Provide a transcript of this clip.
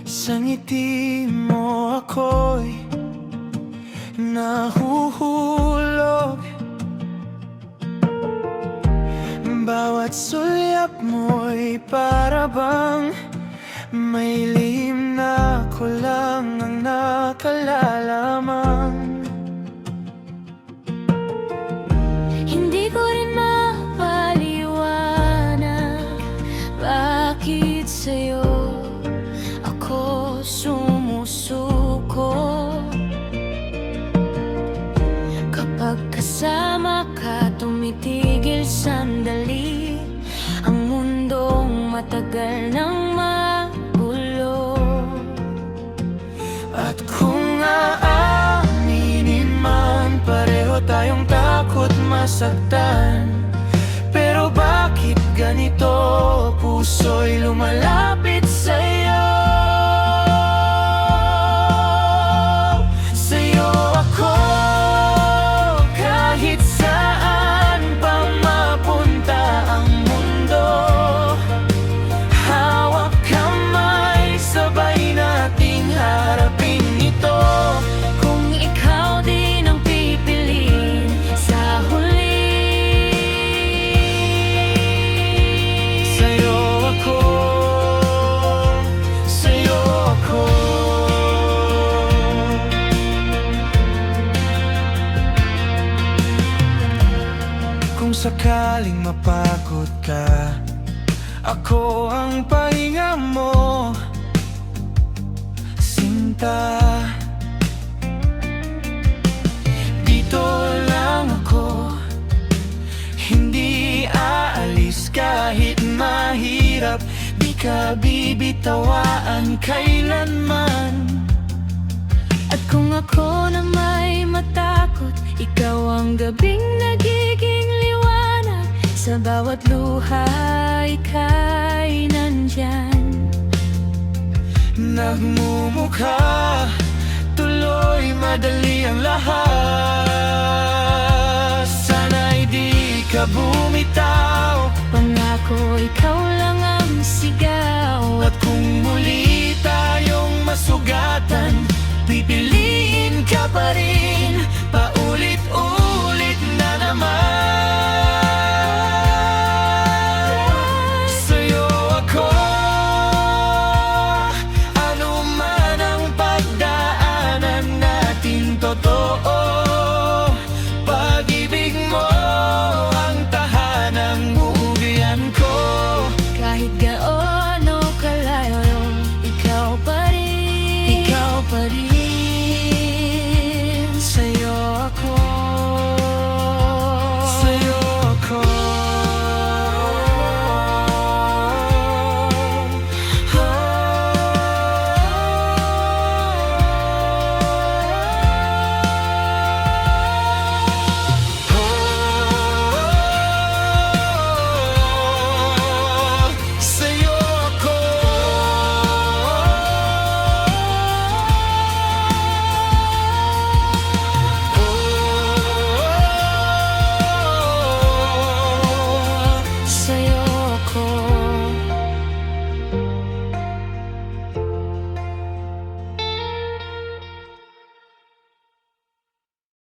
Sa ngiti mo ako'y nahuhulog. Bawat sulyap mo'y para bang may lihim na ako lang ang nakalalaman. Hindi ko rin mapaliwanag bakit sa'yo ako sumusuko. Kapag kasama ka, tumitigil sandali ang mundong matagal nang magulo. At kung aaminin man, pareho tayong takot masaktan. Pero bakit ganito? Puso'y lumalapit sa'yo. Sa'yo ako, kahit saan pa mapunta ang mundo. Hawak kamay, sabay nating harapin ito. Kung ikaw din ang pipiliin sa huli, Sa'yo ako, sa'yo ako. Kung sakaling mapagod ka, ako ang pahinga mo, sinta. Dito lang ako, hindi aalis kahit mahirap. Di ka bibitawaan kailanman. at kung ako na may matakot, ikaw ang gabing nagiging liwanag. Sa bawat luha, ika'y nandyan. Nagmumukha, tuloy madali ang lahat. Sana'y di ka bumitaw, Pangako, ikaw lang ang sigaw. at kung